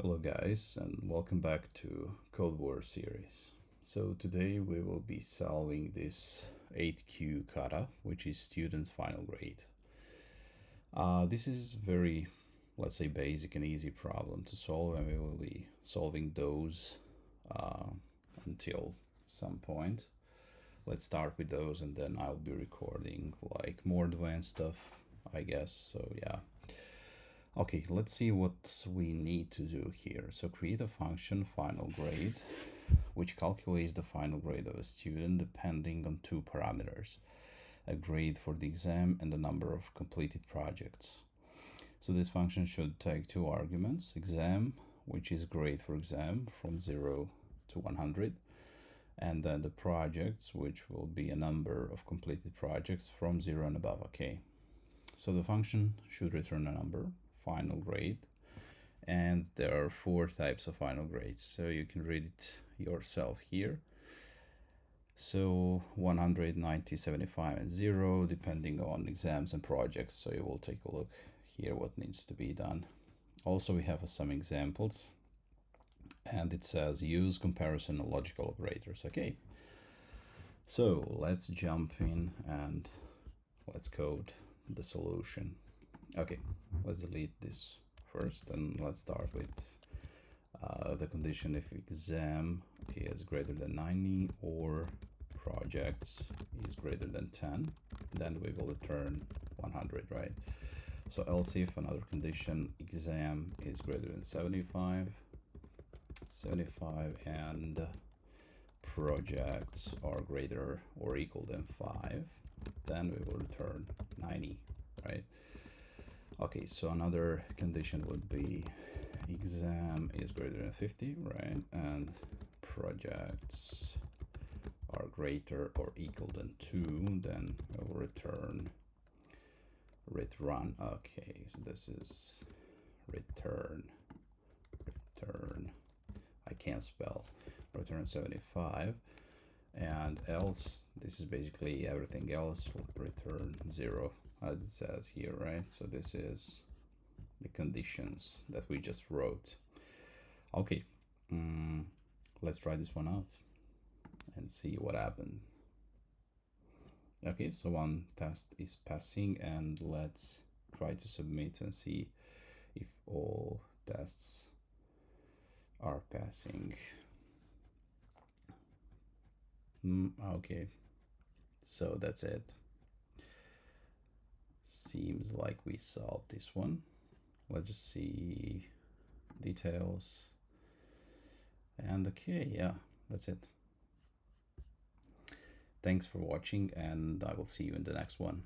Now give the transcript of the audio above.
Hello guys, and welcome back to Codewars series. So today we will be solving this 8Q kata, which is student's final grade. This is very, let's say, basic and easy problem to solve, and we will be solving those until some point. Let's start with those, and then I'll be recording like more advanced stuff, I guess. So yeah. Okay, let's see what we need to do here. So create a function final grade, which calculates the final grade of a student depending on two parameters, a grade for the exam and the number of completed projects. So this function should take two arguments, exam, which is grade for exam from 0 to 100, and then the projects, which will be a number of completed projects from 0 and above. Okay, so the function should return a number, final grade, and there are four types of final grades, so you can read it yourself here. So 100, 90, 75, and 0 depending on exams and projects. So you will take a look here what needs to be done. Also we have some examples, and it says use comparison and logical operators. Okay, so let's jump in and let's code the solution. Okay, let's delete this first, and let's start with the condition if exam is greater than 90 or projects is greater than 10, then we will return 100, right? So else if another condition exam is greater than 75 and projects are greater or equal than 5, then we will return 90, right? Okay, so another condition would be exam is greater than 50, right? And projects are greater or equal than 2, then we'll return run. Okay, so this is return. I can't spell. Return 75, and else, this is basically everything else, will return 0, as it says here, right? So this is the conditions that we just wrote. Okay, let's try this one out and see what happened. Okay, so one test is passing, and let's try to submit and see if all tests are passing. Okay, so that's it. Seems like we solved this one. Let's just see details. And okay, yeah, that's it. Thanks for watching, and I will see you in the next one.